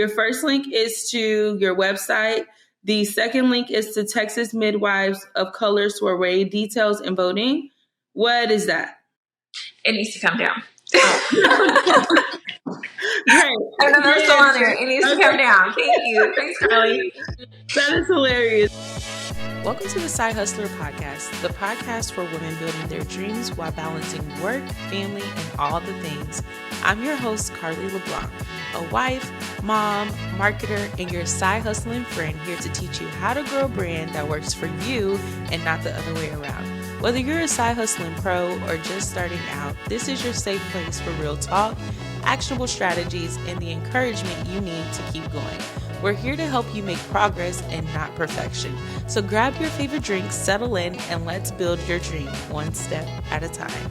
Your first link is to your website. The second link is to Texas Midwives of Color Soiree details and voting. What is that? It needs to come down. Great. And then there's still on there. It needs to come down. Thank you. Thanks, Carly. That is hilarious. Welcome to the Side Hustler Podcast, the podcast for women building their dreams while balancing work, family, and all the things. I'm your host, Carly LeBlanc, a wife, mom, marketer, and your side hustling friend here to teach you how to grow a brand that works for you and not the other way around. Whether you're a side hustling pro or just starting out, this is your safe place for real talk, actionable strategies, and the encouragement you need to keep going. We're here to help you make progress and not perfection. So grab your favorite drink, settle in, and let's build your dream one step at a time.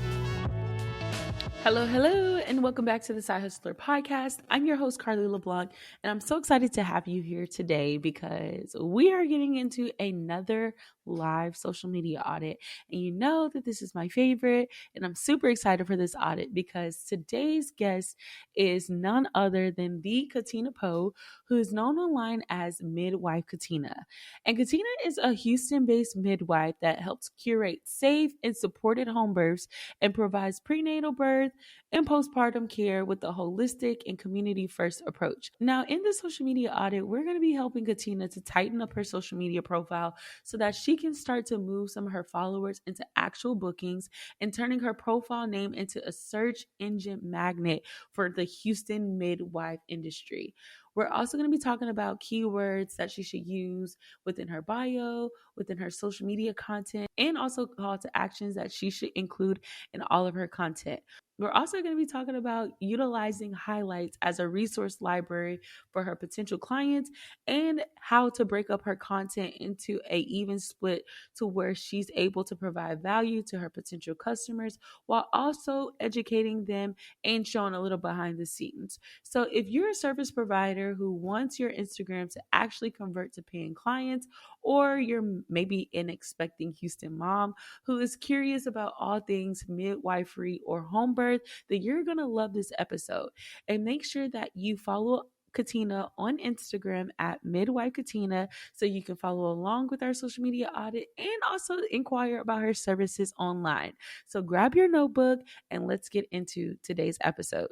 Hello, and welcome back to the Side Hustler Podcast. I'm your host, Carly LeBlanc, and I'm so excited to have you here today because we are getting into another live social media audit. And you know that this is my favorite, and I'm super excited for this audit because today's guest is none other than the Katina Poe, who is known online as Midwife Katina. And Katina is a Houston-based midwife that helps curate safe and supported home births and provides prenatal birth and postpartum care with a holistic and community-first approach. Now, in the social media audit, we're going to be helping Katina to tighten up her social media profile so that she can start to move some of her followers into actual bookings and turning her profile name into a search engine magnet for the Houston midwife industry. We're also going to be talking about keywords that she should use within her bio, within her social media content, and also call to actions that she should include in all of her content. We're also going to be talking about utilizing highlights as a resource library for her potential clients and how to break up her content into an even split to where she's able to provide value to her potential customers while also educating them and showing a little behind the scenes. So if you're a service provider who wants your Instagram to actually convert to paying clients, or you're maybe an expecting Houston mom who is curious about all things midwifery or home birth, then you're going to love this episode. And make sure that you follow Katina on Instagram at Midwife Katina so you can follow along with our social media audit and also inquire about her services online. So grab your notebook and let's get into today's episode.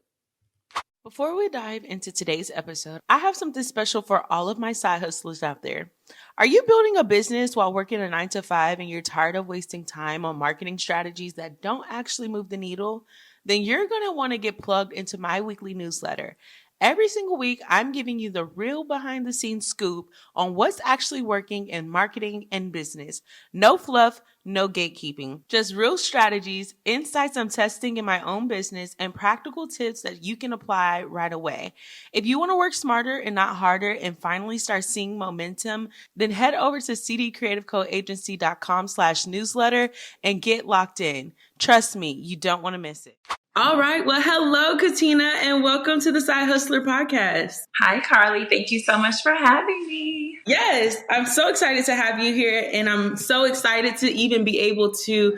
Before we dive into today's episode, I have something special for all of my side hustlers out there. Are you building a business while working a 9-to-5 and you're tired of wasting time on marketing strategies that don't actually move the needle? Then you're going to want to get plugged into my weekly newsletter. Every single week, I'm giving you the real behind-the-scenes scoop on what's actually working in marketing and business. No fluff, no gatekeeping. Just real strategies, insights I'm testing in my own business, and practical tips that you can apply right away. If you want to work smarter and not harder and finally start seeing momentum, then head over to cdcreativecoagency.com/newsletter and get locked in. Trust me, you don't want to miss it. All right. Well, hello, Katina, and welcome to the Side Hustler Podcast. Hi, Carly. Thank you so much for having me. Yes, I'm so excited to have you here, and I'm so excited to even be able to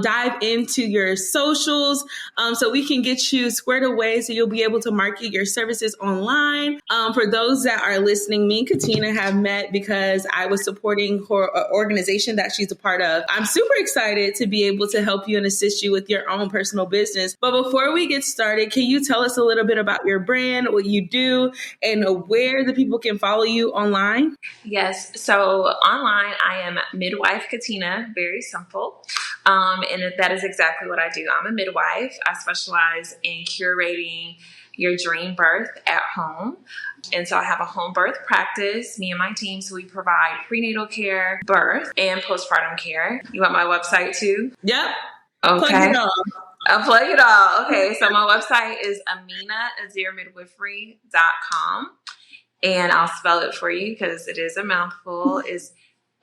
dive into your socials so we can get you squared away so you'll be able to market your services online. For those that are listening, me and Katina have met because I was supporting her organization that she's a part of. I'm super excited to be able to help you and assist you with your own personal business. But before we get started, can you tell us a little bit about your brand, what you do, and where the people can follow you online? Yes. So online, I am Midwife Katina. Very simple. And that is exactly what I do. I'm a midwife. I specialize in curating your dream birth at home. And so I have a home birth practice, me and my team. So we provide prenatal care, birth, and postpartum care. You want my website too? Yep. Okay. Plug it all. I'll plug it all. Okay. So my website is Amina Idir Midwifery.com. And I'll spell it for you because it is a mouthful. It's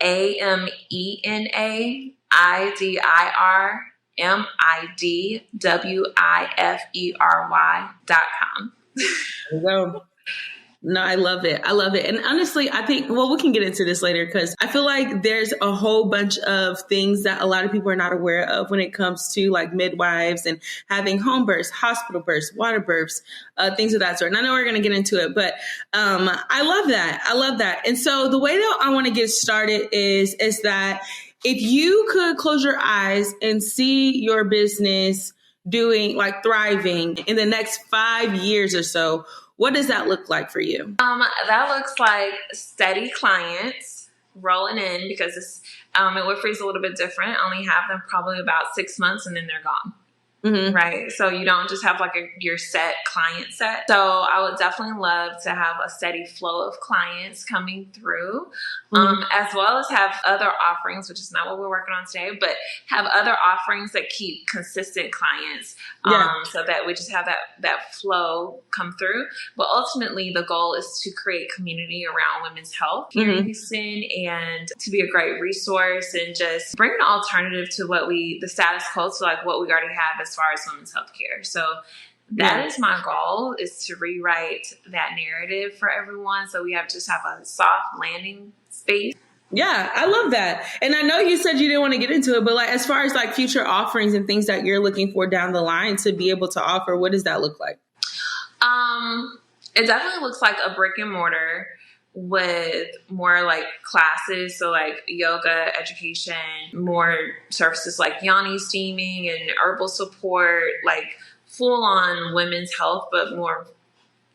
AMENAIDIRMIDWIFERY.com. There you go. No, I love it. I love it. And honestly, I think, well, we can get into this later because I feel like there's a whole bunch of things that a lot of people are not aware of when it comes to like midwives and having home births, hospital births, water births, things of that sort. And I know we're going to get into it, but I love that. I love that. And so the way that I want to get started is that if you could close your eyes and see your business doing like thriving in the next 5 years or so, what does that look like for you? That looks like steady clients rolling in because it's, midwifery is a little bit different. I only have them probably about 6 months and then they're gone. Mm-hmm. Right. So you don't just have like your set client set. So I would definitely love to have a steady flow of clients coming through, as well as have other offerings, which is not what we're working on today, but have other offerings that keep consistent clients, so that we just have that flow come through. But ultimately the goal is to create community around women's health here in Houston and to be a great resource and just bring an alternative to the status quo to like what we already have as far as women's healthcare. So that is my goal, is to rewrite that narrative for everyone. So we have a soft landing space. Yeah, I love that. And I know you said you didn't want to get into it, but like as far as like future offerings and things that you're looking for down the line to be able to offer, what does that look like? It definitely looks like a brick and mortar with more like classes, so like yoga education, more services like yoni steaming and herbal support, like full on women's health, but more,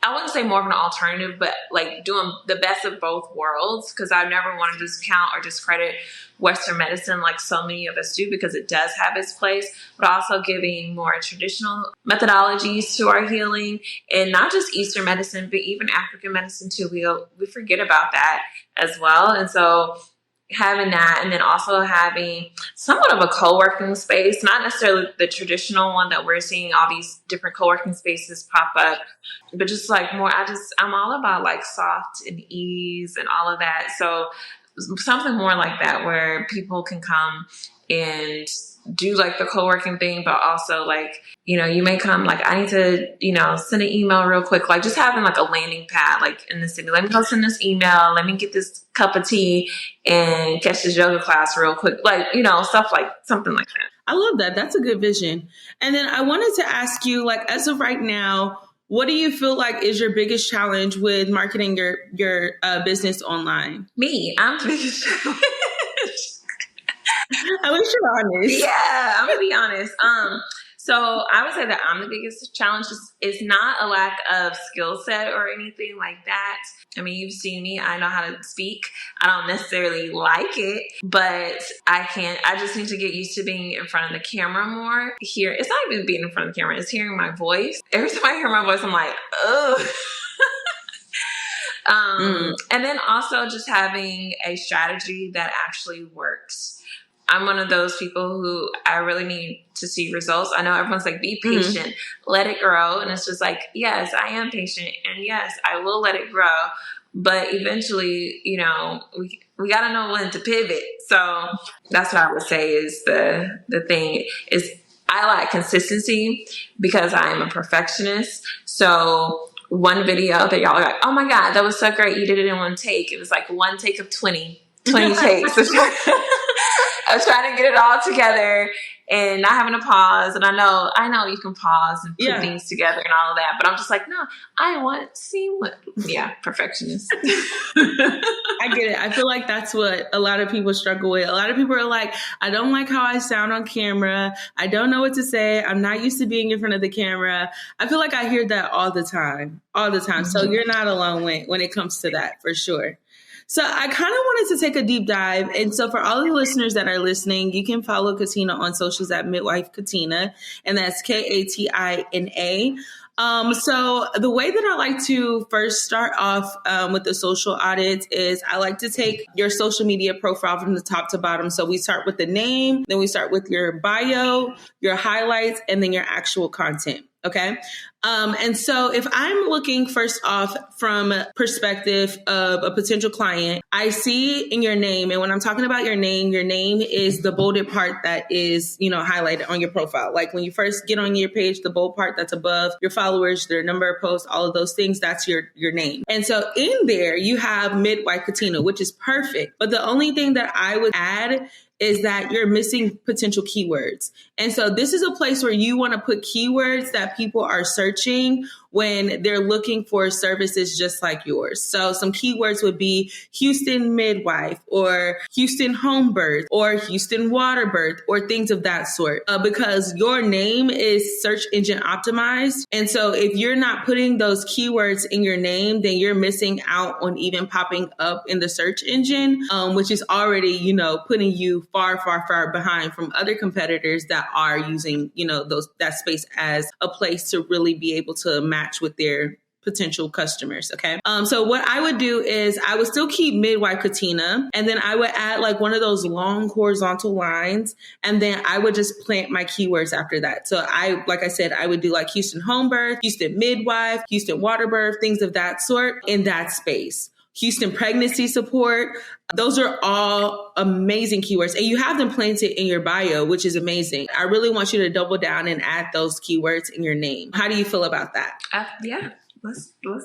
I wouldn't say more of an alternative, but like doing the best of both worlds, because I never want to discount or discredit Western medicine like so many of us do, because it does have its place, but also giving more traditional methodologies to our healing, and not just Eastern medicine, but even African medicine too. We forget about that as well. And so having that, and then also having somewhat of a co-working space, not necessarily the traditional one that we're seeing all these different co-working spaces pop up, but just like more, I'm all about like soft and ease and all of that. So something more like that where people can come and do like the co-working thing, but also like, you may come like, I need to, send an email real quick, like just having like a landing pad, like in the city, let me go send this email, let me get this cup of tea and catch this yoga class real quick. Like, stuff like something like that. I love that. That's a good vision. And then I wanted to ask you, like, as of right now, what do you feel like is your biggest challenge with marketing your business online? Me, I'm the biggest challenge. At least you're honest. Yeah, I'm gonna be honest. So I would say that I'm the biggest challenge. It's not a lack of skill set or anything like that. I mean, you've seen me. I know how to speak. I don't necessarily like it, but I just need to get used to being in front of the camera more. Here, it's not even being in front of the camera. It's hearing my voice. Every time I hear my voice, I'm like, ugh. And then also just having a strategy that actually works. I'm one of those people who I really need to see results. I know everyone's like, be patient, let it grow. And it's just like, yes, I am patient. And yes, I will let it grow. But eventually, we got to know when to pivot. So that's what I would say is the thing is I like consistency because I am a perfectionist. So one video that y'all are like, oh my God, that was so great. You did it in one take. It was like one take of 20 takes. I was trying to get it all together and not having to pause. And I know you can pause and put things together and all of that. But I'm just like, no, I want to see perfectionist. I get it. I feel like that's what a lot of people struggle with. A lot of people are like, I don't like how I sound on camera. I don't know what to say. I'm not used to being in front of the camera. I feel like I hear that all the time. So you're not alone when it comes to that, for sure. So I kind of wanted to take a deep dive. And so for all the listeners that are listening, you can follow Katina on socials at Midwife Katina, and that's Katina. So the way that I like to first start off with the social audit is I like to take your social media profile from the top to bottom. So we start with the name, then we start with your bio, your highlights, and then your actual content. Okay. And so if I'm looking first off from a perspective of a potential client, I see in your name, and when I'm talking about your name is the bolded part that is, highlighted on your profile. Like when you first get on your page, the bold part that's above your followers, their number of posts, all of those things, that's your name. And so in there you have Midwife Katina, which is perfect. But the only thing that I would add is that you're missing potential keywords. And so this is a place where you want to put keywords that people are searching when they're looking for services just like yours. So some keywords would be Houston midwife or Houston home birth or Houston water birth or things of that sort, because your name is search engine optimized. And so if you're not putting those keywords in your name, then you're missing out on even popping up in the search engine, which is already, putting you far, far, far behind from other competitors that are using, that space as a place to really be able to match with their potential customers. Okay. So what I would do is I would still keep Midwife Katina, and then I would add like one of those long horizontal lines. And then I would just plant my keywords after that. So like I said, I would do like Houston home birth, Houston midwife, Houston water birth, things of that sort in that space. Houston pregnancy support. Those are all amazing keywords, and you have them planted in your bio, which is amazing. I really want you to double down and add those keywords in your name. How do you feel about that? Yeah, let's go.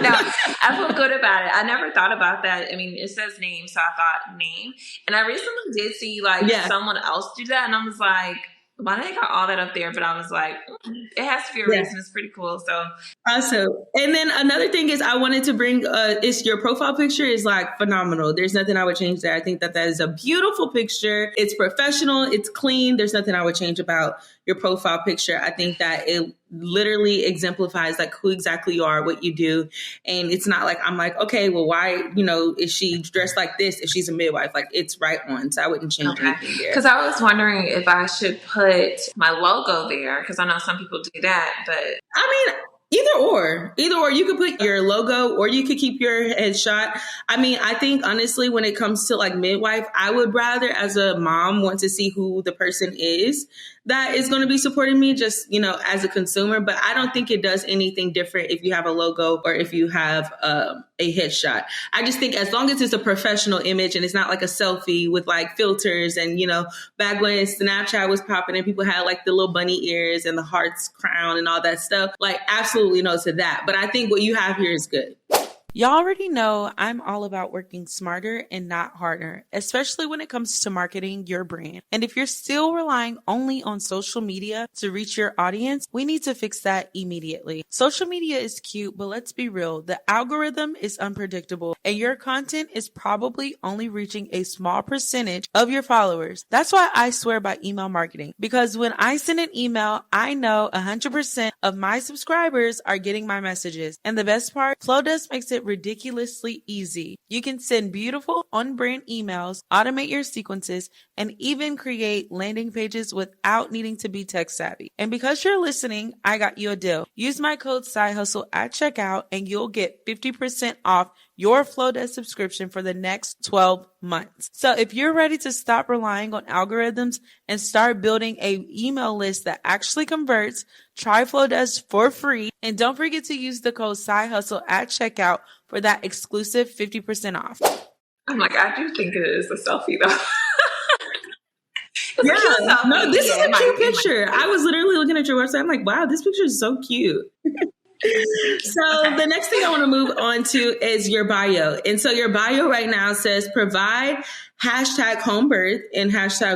No, I feel good about it. I never thought about that. I mean, it says name, so I thought name. And I recently did see someone else do that, and I was like, why did they got all that up there? But I was like, it has to be a reason. It's pretty cool. So awesome. And then another thing is I wanted to bring is your profile picture is like phenomenal. There's nothing I would change there. I think that is a beautiful picture. It's professional. It's clean. There's nothing I would change about your profile picture. I think that it literally exemplifies like who exactly you are, what you do. And it's not like, I'm like, okay, well, why, is she dressed like this if she's a midwife? Like it's right on. So I wouldn't change anything there. Because I was wondering if I should put my logo there, because I know some people do that, but I mean, either or, you could put your logo or you could keep your headshot. I mean, I think honestly, when it comes to like midwife, I would rather as a mom want to see who the person is that is going to be supporting me just, as a consumer. But I don't think it does anything different if you have a logo or if you have a headshot. I just think as long as it's a professional image and it's not like a selfie with like filters and, back when Snapchat was popping and people had like the little bunny ears and the heart's crown and all that stuff, like absolutely no to that. But I think what you have here is good. Y'all already know I'm all about working smarter and not harder, especially when it comes to marketing your brand. And if you're still relying only on social media to reach your audience, we need to fix that immediately. Social media is cute, but let's be real. The algorithm is unpredictable and your content is probably only reaching a small percentage of your followers. That's why I swear by email marketing, because when I send an email, I know 100% of my subscribers are getting my messages. And the best part, Flowdesk makes it ridiculously easy. You can send beautiful on-brand emails, automate your sequences, and even create landing pages without needing to be tech savvy. And because you're listening, I got you a deal. Use my code SIDEHUSTLE at checkout and you'll get 50% off your Flowdesk subscription for the next 12 months. So if you're ready to stop relying on algorithms and start building an email list that actually converts, try Flowdesk for free. And don't forget to use the code SIDEHUSTLE at checkout for that exclusive 50% off. I'm like, I do think it is a selfie though. No, this is a cute picture. I was literally looking at your website. I'm like, wow, this picture is so cute. So the next thing I want to move on to is your bio. And so your bio right now says provide #home birth and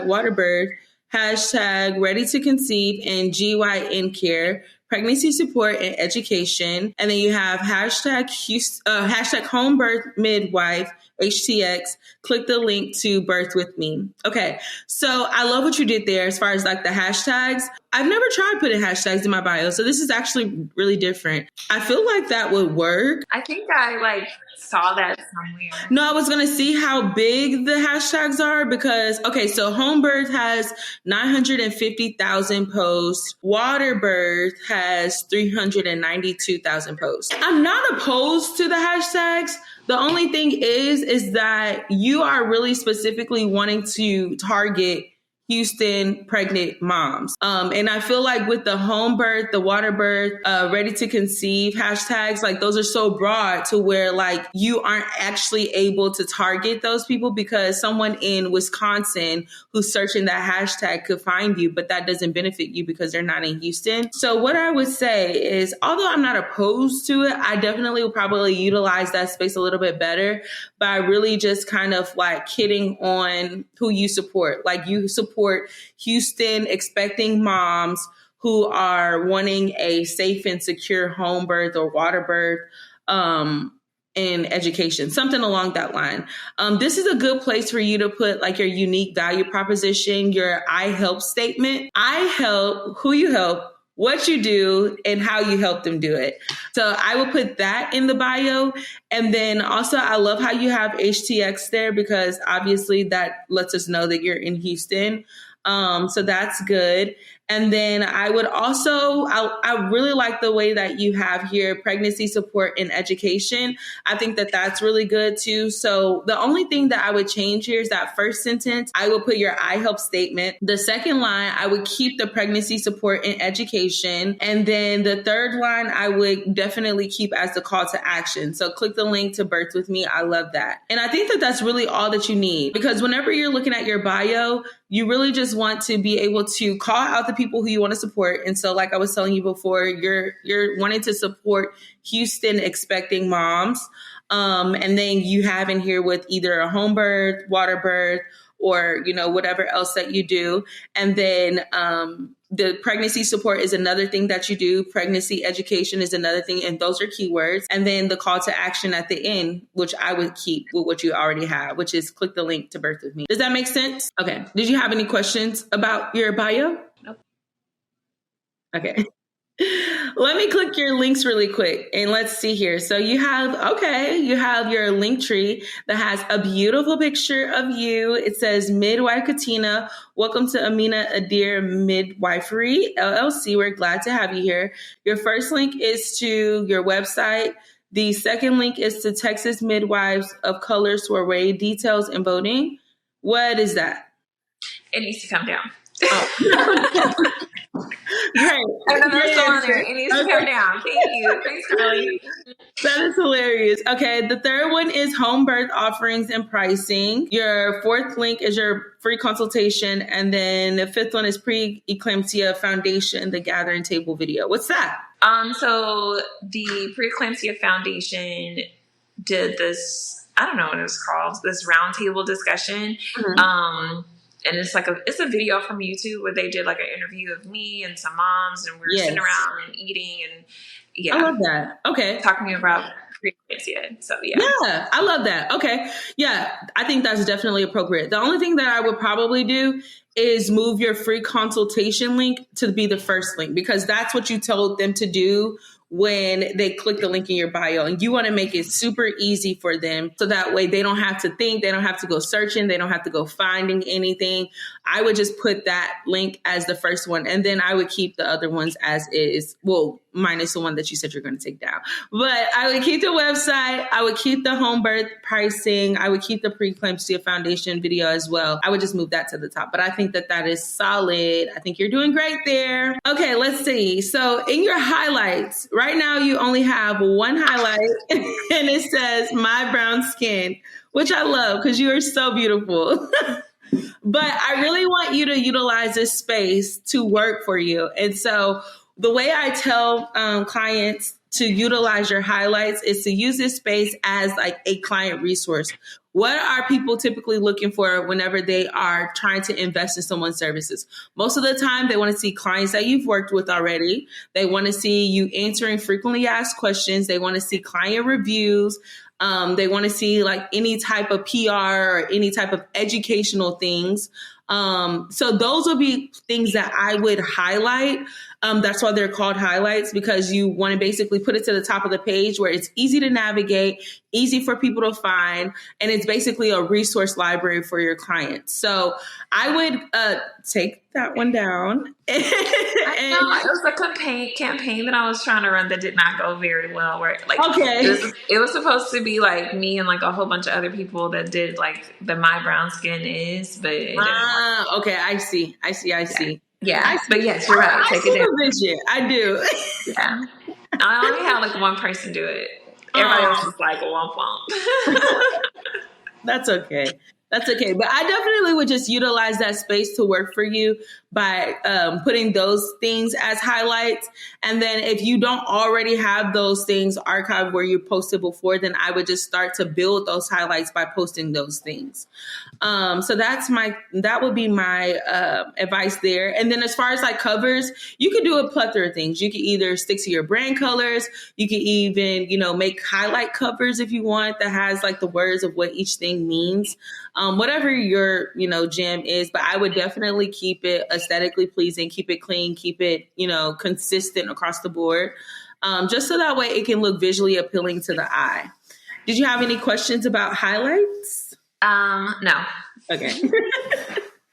#water birth, #ready to conceive and GYN care, pregnancy support and education. And then you have #home birth midwife, HTX, click the link to birth with me. Okay. So I love what you did there as far as like the hashtags. I've never tried putting hashtags in my bio. So this is actually really different. I feel like that would work. I think I saw that somewhere. No, I was going to see how big the hashtags are because, okay, so home birth has 950,000 posts. Water birth has 392,000 posts. I'm not opposed to the hashtags. The only thing is that you are really specifically wanting to target Houston pregnant moms. And I feel like with the home birth, the water birth, ready to conceive hashtags, like those are so broad to where like you aren't actually able to target those people because someone in Wisconsin who's searching that hashtag could find you, but that doesn't benefit you because they're not in Houston. So what I would say is, although I'm not opposed to it, I definitely will probably utilize that space a little bit better by really just kind of like hitting on who you support. Like you support Houston expecting moms who are wanting a safe and secure home birth or water birth in education, something along that line. This is a good place for you to put like your unique value proposition, your I help statement. I help, who you help, what you do, and how you help them do it. So I will put that in the bio. And then also, I love how you have HTX there because obviously that lets us know that you're in Houston. So that's good. And then I would also, I really like the way that you have here pregnancy support and education. I think that that's really good too. So the only thing that I would change here is that first sentence, I will put your I help statement. The second line, I would keep the pregnancy support and education. And then the third line, I would definitely keep as the call to action. So click the link to birth with me. I love that. And I think that that's really all that you need because whenever you're looking at your bio, you really just want to be able to call out the people who you want to support. And so like I was telling you before, you're wanting to support Houston expecting moms. And then you have in here with either a home birth, water birth, or, you know, whatever else that you do. And then the pregnancy support is another thing that you do. Pregnancy education is another thing. And those are keywords. And then the call to action at the end, which I would keep with what you already have, which is click the link to birth with me. Does that make sense? Okay. Did you have any questions about your bio? Nope. Okay. Let me click your links really quick and let's see here. So you have your link tree that has a beautiful picture of you. It says Midwife Katina. Welcome to Amina Idir Midwifery, LLC. We're glad to have you here. Your first link is to your website. The second link is to Texas Midwives of Color Soiree details and voting. What is that? It needs to come down. Oh. Great. And then there's still on there. It needs to come down. Thank you. Thanks, Carly. That is hilarious. Okay. The third one is home birth offerings and pricing. Your fourth link is your free consultation. And then the fifth one is pre-eclampsia foundation, the gathering table video. What's that? So the pre-eclampsia foundation did this, I don't know what it was called, this roundtable discussion. Mm-hmm. And it's a video from YouTube where they did like an interview of me and some moms, and we were sitting around and eating, and I love that. Okay, talking about preeclampsia. So yeah, I love that. Okay, yeah, I think that's definitely appropriate. The only thing that I would probably do is move your free consultation link to be the first link because that's what you told them to do when they click the link in your bio, and you want to make it super easy for them. So that way they don't have to think, they don't have to go searching, they don't have to go finding anything. I would just put that link as the first one. And then I would keep the other ones as is. Well, minus the one that you said you're going to take down. But I would keep the website. I would keep the home birth pricing. I would keep the preeclampsia foundation video as well. I would just move that to the top. But I think that that is solid. I think you're doing great there. Okay, let's see. So in your highlights, right now you only have one highlight and it says my brown skin, which I love because you are so beautiful. But I really want you to utilize this space to work for you. And so the way I tell clients to utilize your highlights is to use this space as like a client resource. What are people typically looking for whenever they are trying to invest in someone's services? Most of the time, they want to see clients that you've worked with already. They want to see you answering frequently asked questions. They want to see client reviews. They want to see like any type of PR or any type of educational things. So those would be things that I would highlight. That's why they're called highlights, because you want to basically put it to the top of the page where it's easy to navigate, easy for people to find, and it's is basically a resource library for your clients. So I would take that one down. I know it was a campaign that I was trying to run that did not go very well. Where it was supposed to be like me and like a whole bunch of other people that did like the My Brown Skin Is, but it didn't work. Okay, I see. Yeah, but yes, you're right. Take it down. Vision. I do. Yeah, I only had like one person do it. Everybody else was like womp womp. That's okay. But I definitely would just utilize that space to work for you by putting those things as highlights. And then if you don't already have those things archived where you posted before, then I would just start to build those highlights by posting those things. So that would be my advice there. And then as far as like covers, you could do a plethora of things. You could either stick to your brand colors. You could even, make highlight covers if you want that has like the words of what each thing means. Whatever your, jam is, but I would definitely keep it aesthetically pleasing, keep it clean, keep it, consistent across the board. Just so that way it can look visually appealing to the eye. Did you have any questions about highlights? No. Okay.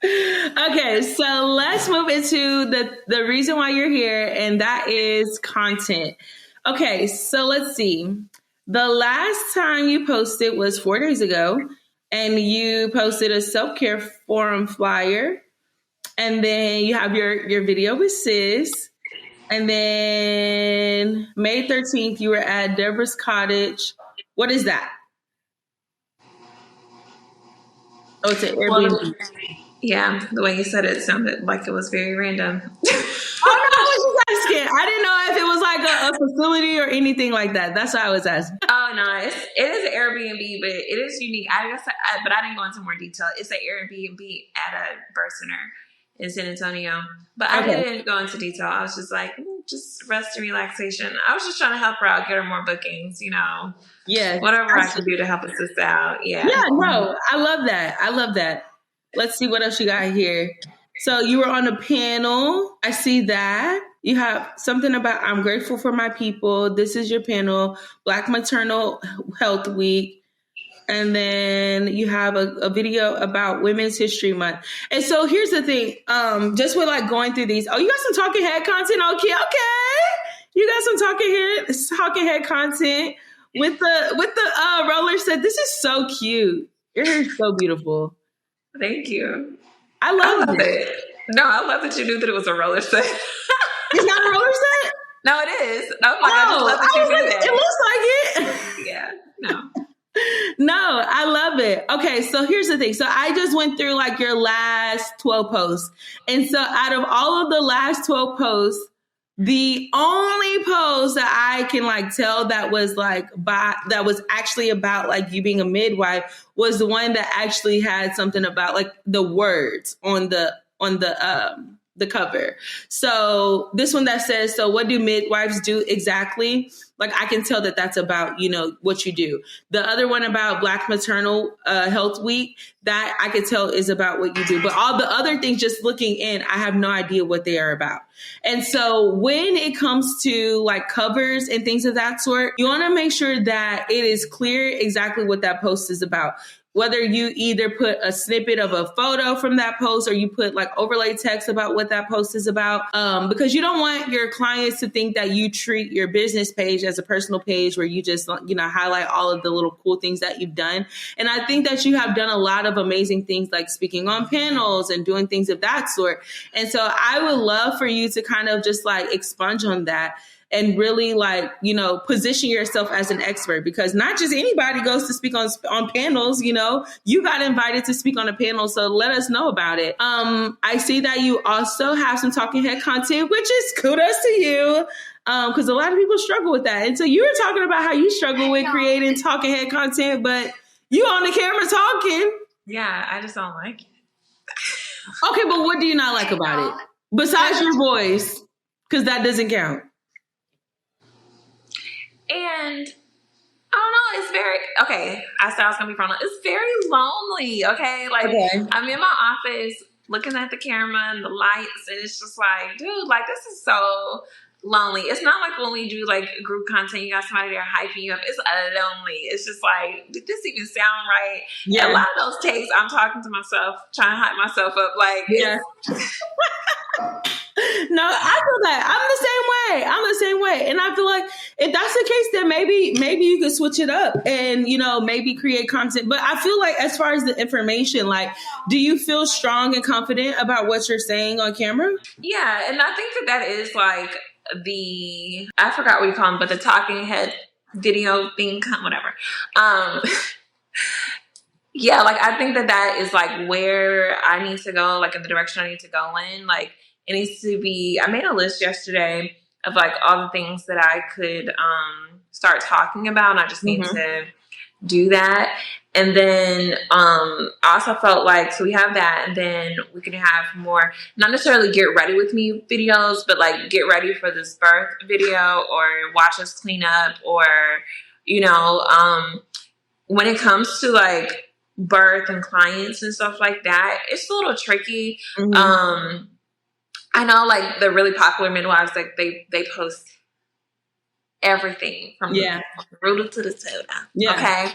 Okay, so let's move into the reason why you're here, and that is content. Okay, so let's see. The last time you posted was 4 days ago, and you posted a self-care forum flyer, and then you have your video with Sis, and then May 13th, you were at Deborah's Cottage. What is that? Oh, it's an Airbnb. Yeah, the way you said it sounded like it was very random. Oh, no, I was just asking. I didn't know if it was like a facility or anything like that. That's why I was asking. Oh, no, it is an Airbnb, but it is unique. But I didn't go into more detail. It's an Airbnb at a birth center in San Antonio. But I didn't go into detail. I was just like, just rest and relaxation. I was just trying to help her out, get her more bookings, Yeah. Whatever I could do to help assist out. Yeah. Yeah, no, I love that. Let's see what else you got here. So you were on a panel. I see that. You have something about I'm grateful for my people. This is your panel, Black Maternal Health Week. And then you have a video about Women's History Month. And so here's the thing. Just with like going through these. Oh, you got some talking head content. Okay. You got some talking head content with the roller set. This is so cute. Your hair is so beautiful. Thank you. I love it. No, I love that you knew that it was a roller set. It's not a roller set? No, it is. I just love that you knew that. It looks like it. Yeah. No. No, I love it. Okay, so here's the thing. So I just went through like your last 12 posts. And so out of all of the last 12 posts, the only post that I can like tell that was actually about like you being a midwife was the one that actually had something about like the words on the cover. So this one that says, so what do midwives do exactly? Like I can tell that that's about, what you do. The other one about Black Maternal Health Week, that I could tell is about what you do. But all the other things, just looking in, I have no idea what they are about. And so when it comes to like covers and things of that sort, you want to make sure that it is clear exactly what that post is about. Whether you either put a snippet of a photo from that post or you put like overlay text about what that post is about, because you don't want your clients to think that you treat your business page as a personal page where you just, highlight all of the little cool things that you've done. And I think that you have done a lot of amazing things like speaking on panels and doing things of that sort. And so I would love for you to kind of just like expunge on that and really position yourself as an expert, because not just anybody goes to speak on panels, you got invited to speak on a panel. So let us know about it. I see that you also have some talking head content, which is kudos to you. Because a lot of people struggle with that. And so you were talking about how you struggle with creating talking head content, but you on the camera talking. Yeah, I just don't like it. Okay, but what do you not like about it? Besides your voice, because that doesn't count. And I don't know, it's very, okay, I said I was going to be frontal. It's very lonely, okay? I'm in my office looking at the camera and the lights, and it's just like, dude, like, this is so lonely. It's not like when we do like group content, you got somebody there hyping you up. It's lonely. It's just like, did this even sound right? Yeah. And a lot of those takes, I'm talking to myself, trying to hype myself up. Like, yeah. No, I feel that. I'm the same way. And I feel like if that's the case, then maybe you could switch it up and, maybe create content. But I feel like as far as the information, like, do you feel strong and confident about what you're saying on camera? Yeah. And I think that is like I forgot what you call them, but the talking head video thing, whatever. Yeah, like I think that is like where I need to go, like in the direction I need to go in. Like it needs to be, I made a list yesterday of like all the things that I could start talking about. And I just need to do that. And then I also felt like, so we have that, and then we can have more, not necessarily get ready with me videos, but like get ready for this birth video or watch us clean up, or, when it comes to like birth and clients and stuff like that, it's a little tricky. I know like the really popular midwives, like they post everything from the rooter to the soda. Yeah. Okay.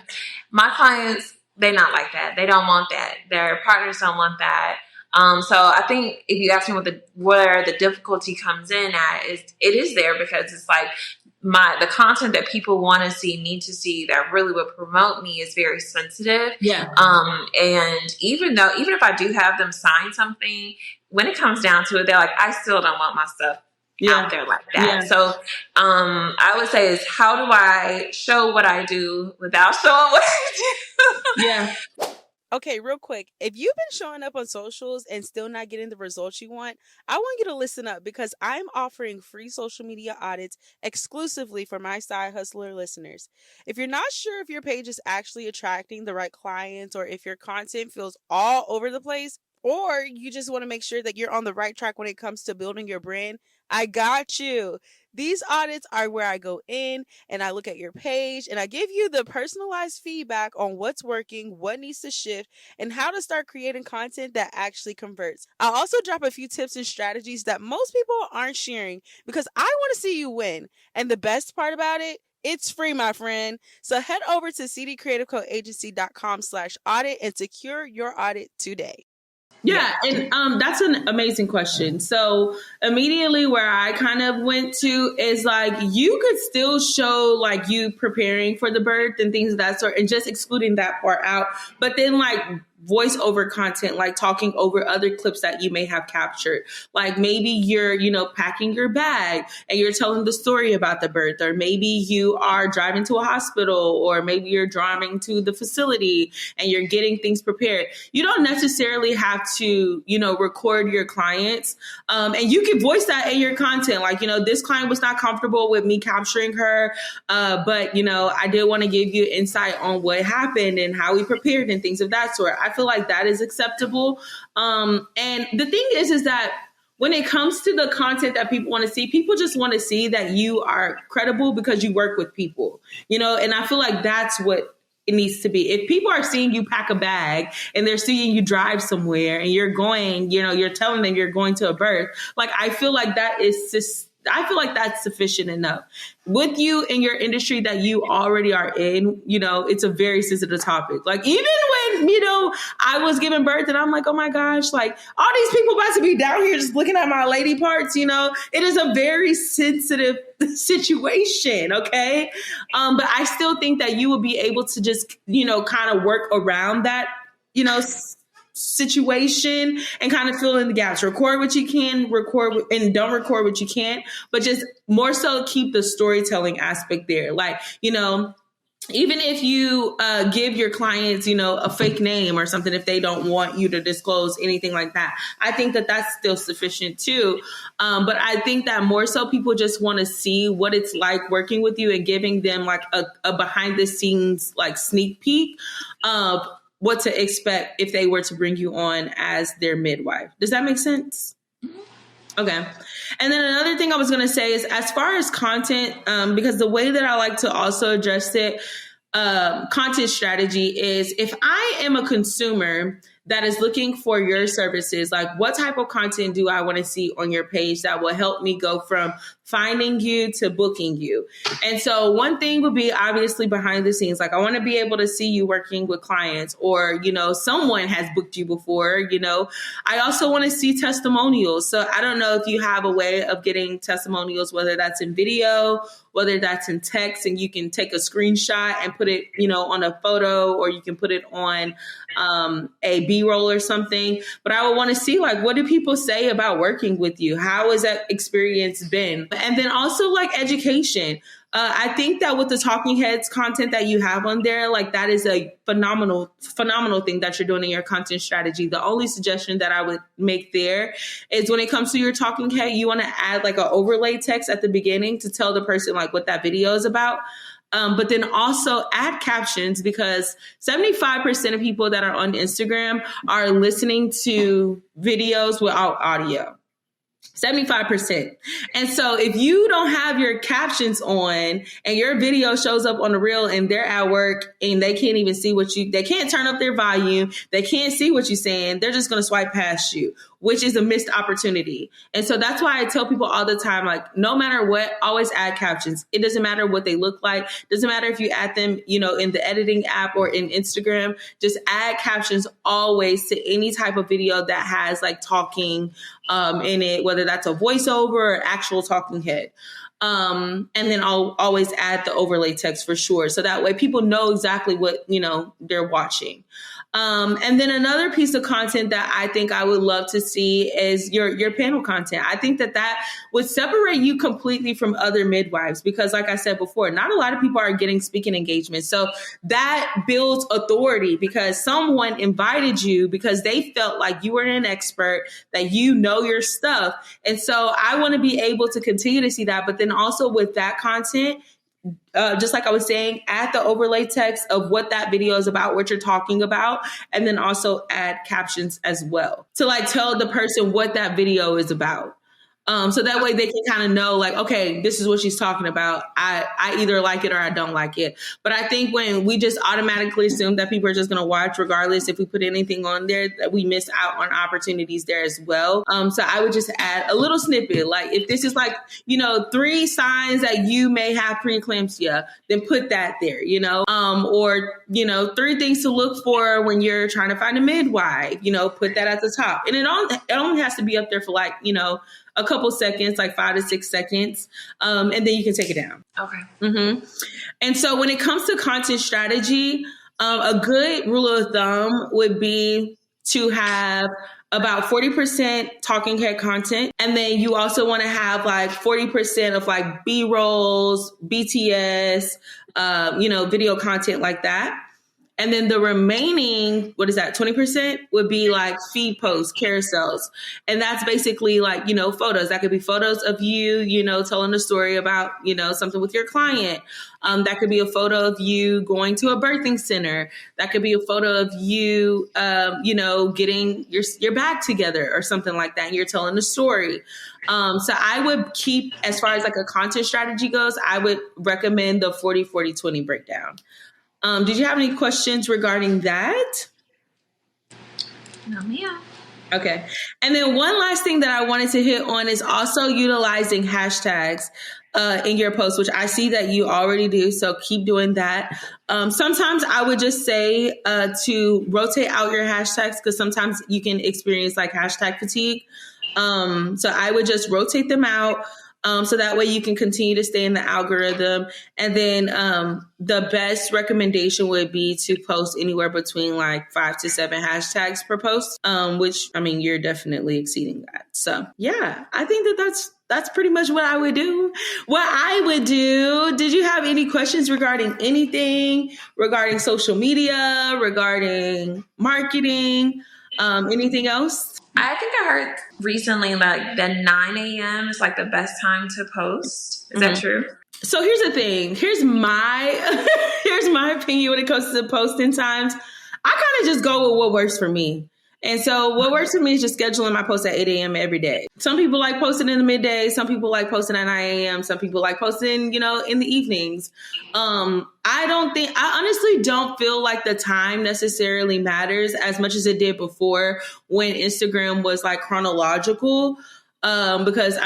My clients, they're not like that. They don't want that. Their partners don't want that. So I think if you ask me where the difficulty comes in at, it is there because it's like the content that people want to see, need to see, that really would promote me is very sensitive. Yeah. And even if I do have them sign something, when it comes down to it, they're like, I still don't want my stuff out there like that. Yeah. So I would say is, how do I show what I do without showing what I do? Yeah. Okay, real quick. If you've been showing up on socials and still not getting the results you want, I want you to listen up because I'm offering free social media audits exclusively for my Side Hustler listeners. If you're not sure if your page is actually attracting the right clients, or if your content feels all over the place, or you just want to make sure that you're on the right track when it comes to building your brand, I got you. These audits are where I go in and I look at your page and I give you the personalized feedback on what's working, what needs to shift, and how to start creating content that actually converts. I'll also drop a few tips and strategies that most people aren't sharing because I want to see you win. And the best part about it, it's free, my friend. So head over to cdcreativecoagency.com/audit and secure your audit today. Yeah, and that's an amazing question. So immediately where I kind of went to is like, you could still show like you preparing for the birth and things of that sort, and just excluding that part out. But then like voiceover content, like talking over other clips that you may have captured. Like maybe you're, packing your bag and you're telling the story about the birth, or maybe you are driving to a hospital, or maybe you're driving to the facility and you're getting things prepared. You don't necessarily have to, record your clients. And you can voice that in your content. Like, this client was not comfortable with me capturing her. But, I did want to give you insight on what happened and how we prepared and things of that sort. I feel like that is acceptable. And the thing is that when it comes to the content that people want to see, people just want to see that you are credible because you work with people, and I feel like that's what it needs to be. If people are seeing you pack a bag and they're seeing you drive somewhere and you're going, you're telling them you're going to a birth, like, I feel like that's sufficient enough. With you in your industry that you already are in, it's a very sensitive topic. Like, even when, I was giving birth and I'm like, oh my gosh, like, all these people about to be down here just looking at my lady parts, it is a very sensitive situation. Okay. But I still think that you will be able to just, kind of work around that, situation and kind of fill in the gaps. Record what you can, and don't record what you can't, but just more so keep the storytelling aspect there. Like, even if you give your clients, a fake name or something, if they don't want you to disclose anything like that, I think that that's still sufficient too. But I think that more so people just want to see what it's like working with you and giving them like a behind the scenes, like sneak peek of what to expect if they were to bring you on as their midwife. Does that make sense? Okay. And then another thing I was going to say is, as far as content, because the way that I like to also address it, content strategy is, if I am a consumer that is looking for your services, like what type of content do I want to see on your page that will help me go from finding you to booking you? And so one thing would be obviously behind the scenes. Like I want to be able to see you working with clients, or, you know, someone has booked you before, you know. I also want to see testimonials. So I don't know if you have a way of getting testimonials, whether that's in video, whether that's in text, and you can take a screenshot and put it, you know, on a photo, or you can put it on a B-roll or something. But I would want to see, like, what do people say about working with you? How has that experience been? And then also like education. I think that with the talking heads content that you have on there, like that is a phenomenal thing that you're doing in your content strategy. The only suggestion that I would make there is when it comes to your talking head, you want to add like an overlay text at the beginning to tell the person like what that video is about. But then also add captions, because 75% of people that are on Instagram are listening to videos without audio. 75%. And so if you don't have your captions on and your video shows up on the reel and they're at work and they can't even see they can't turn up their volume, they can't see what you're saying, they're just going to swipe past you, which is a missed opportunity. And so that's why I tell people all the time, like, no matter what, always add captions. It doesn't matter what they look like. It doesn't matter if you add them, you know, in the editing app or in Instagram, just add captions always to any type of video that has like talking in it, whether that's a voiceover or actual talking head. And then I'll always add the overlay text for sure. So that way people know exactly what, you know, they're watching. And then another piece of content that I think I would love to see is your panel content. I think that would separate you completely from other midwives, because like I said before, not a lot of people are getting speaking engagements. So that builds authority, because someone invited you because they felt like you were an expert, that you know your stuff. And so I want to be able to continue to see that. But then also with that content, just like I was saying, add the overlay text of what that video is about, what you're talking about, and then also add captions as well to like tell the person what that video is about. So that way they can kind of know, like, okay, this is what she's talking about. I either like it or I don't like it. But I think when we just automatically assume that people are just going to watch regardless if we put anything on there, that we miss out on opportunities there as well. So I would just add a little snippet. Like if this is like, you know, 3 signs that you may have preeclampsia, then put that there, you know, or, you know, 3 things to look for when you're trying to find a midwife, you know, put that at the top. And it only has to be up there for like, you know, a couple seconds, like 5 to 6 seconds. And then you can take it down. Okay. Mm-hmm. And so when it comes to content strategy, a good rule of thumb would be to have about 40% talking head content. And then you also want to have like 40% of like B-rolls, BTS, you know, video content like that. And then the remaining, 20% would be like feed posts, carousels. And that's basically like, you know, photos. That could be photos of you, you know, telling a story about, you know, something with your client. That could be a photo of you going to a birthing center. That could be a photo of you, you know, getting your bag together or something like that. And you're telling a story. So I would keep, as far as like a content strategy goes, I would recommend the 40-40-20 breakdown. Did you have any questions regarding that? No, ma'am. Okay. And then one last thing that I wanted to hit on is also utilizing hashtags in your posts, which I see that you already do. So keep doing that. Sometimes I would just say to rotate out your hashtags, because sometimes you can experience like hashtag fatigue. So I would just rotate them out. So that way you can continue to stay in the algorithm. And then the best recommendation would be to post anywhere between like 5 to 7 hashtags per post, which, I mean, you're definitely exceeding that. So yeah, I think that's pretty much what I would do. Did you have any questions regarding anything, regarding social media, regarding marketing, anything else? I think I heard recently like that 9 a.m. is like the best time to post. Is that true? So here's the thing. Here's my opinion when it comes to posting times. I kind of just go with what works for me. And so what works for me is just scheduling my posts at 8 a.m. every day. Some people like posting in the midday. Some people like posting at 9 a.m. Some people like posting, in the evenings. I honestly don't feel like the time necessarily matters as much as it did before when Instagram was like chronological. Because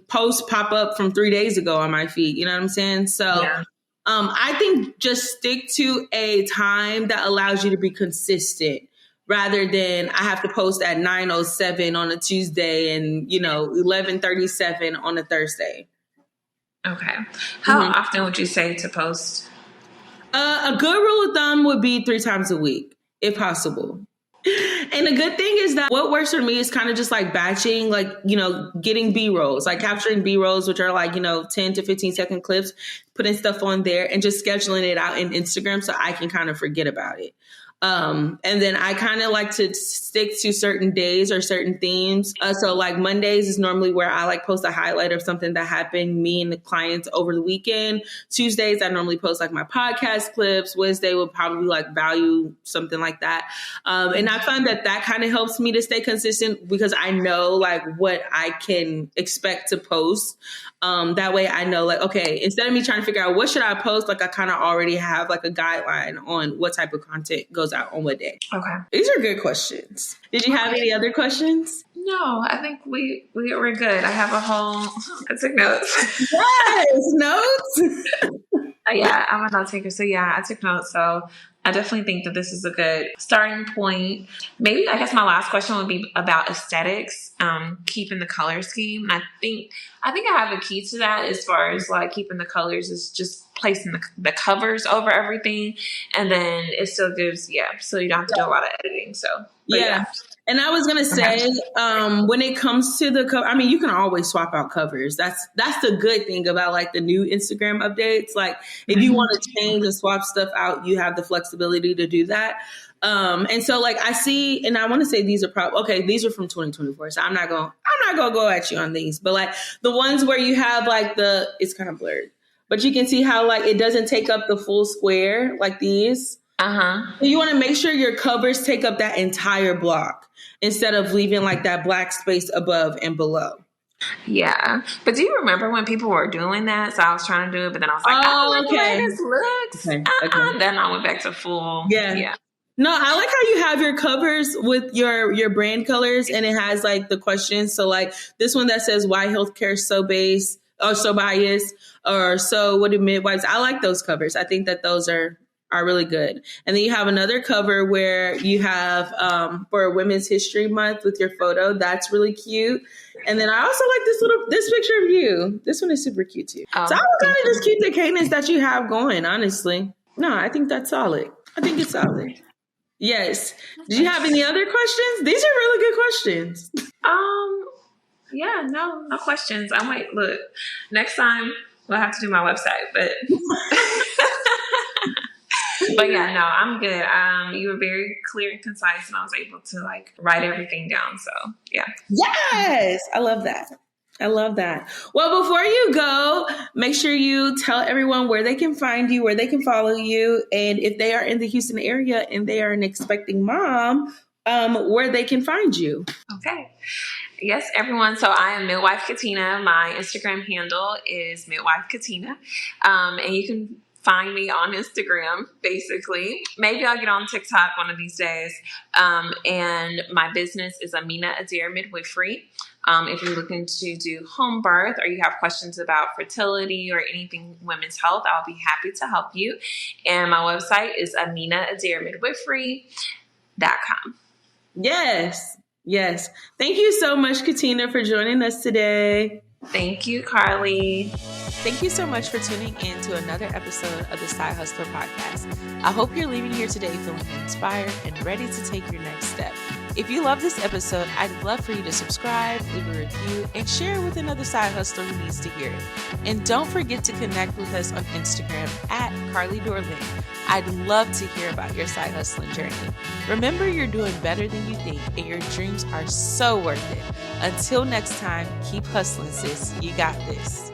posts pop up from 3 days ago on my feed. You know what I'm saying? So yeah. I think just stick to a time that allows you to be consistent rather than I have to post at 9:07 on a Tuesday and, 11:37 on a Thursday. Okay. How often would you say to post? A good rule of thumb would be 3 times a week, if possible. And the good thing is that what works for me is kind of just like batching, like, getting B-rolls, like capturing B-rolls, which are like, 10 to 15 second clips, putting stuff on there and just scheduling it out in Instagram so I can kind of forget about it. And then I kind of like to stick to certain days or certain themes. So like Mondays is normally where I like post a highlight of something that happened me and the clients over the weekend. Tuesdays, I normally post like my podcast clips. Wednesday will probably like value something like that. And I find that kind of helps me to stay consistent because I know like what I can expect to post. That way I know like, okay, instead of me trying to figure out what should I post, like I kind of already have like a guideline on what type of content goes out on what day. Okay. These are good questions. Did you have any other questions? No, I think we're good. I have I took notes. Yes, notes. Yeah, I'm a note taker. So yeah, I took notes. So I definitely think that this is a good starting point. Maybe I guess my last question would be about aesthetics, keeping the color scheme. And I think I have a key to that as far as like keeping the colors is just placing the covers over everything. And then it still gives, so you don't have to do a lot of editing. So yeah. And I was going to say, when it comes to the cover, you can always swap out covers. That's the good thing about like the new Instagram updates. Like if you want to change and swap stuff out, you have the flexibility to do that. And so like I see, and I want to say these are these are from 2024. So I'm not going to go at you on these, but like the ones where you have like it's kind of blurred, but you can see how like it doesn't take up the full square like these. So you want to make sure your covers take up that entire block instead of leaving like that black space above and below. Yeah. But do you remember when people were doing that? So I was trying to do it, but then I was like, the way this looks. Okay. Then I went back to full. Yeah. No, I like how you have your covers with your brand colors and it has like the questions. So like this one that says why healthcare is so based or so biased or so what do midwives? I like those covers. I think that those are really good. And then you have another cover where you have for Women's History Month with your photo. That's really cute. And then I also like this picture of you. This one is super cute too. So I would kind of just keep the cadence that you have going, honestly. No, I think that's solid. I think it's solid. Yes. Did you have any other questions? These are really good questions. Yeah, no questions. I might look next time. We'll have to do my website, but but yeah, no, I'm good. You were very clear and concise, and I was able to like write everything down. So yeah. Yes, I love that. Well, before you go, make sure you tell everyone where they can find you, where they can follow you, and if they are in the Houston area and they are an expecting mom, where they can find you. Okay. Yes, everyone. So I am Midwife Katina. My Instagram handle is Midwife Katina. And you can find me on Instagram, basically. Maybe I'll get on TikTok one of these days. And my business is Amina Idir Midwifery. If you're looking to do home birth or you have questions about fertility or anything women's health, I'll be happy to help you. And my website is AminaIdirMidwifery.com. Yes. Thank you so much, Katina, for joining us today. Thank you, Carly. Thank you so much for tuning in to another episode of the Side Hustler Podcast. I hope you're leaving here today feeling inspired and ready to take your next step. If you love this episode, I'd love for you to subscribe, leave a review, and share it with another side hustler who needs to hear it. And don't forget to connect with us on Instagram at Carly Dorlin. I'd love to hear about your side hustling journey. Remember, you're doing better than you think, and your dreams are so worth it. Until next time, keep hustling, sis. You got this.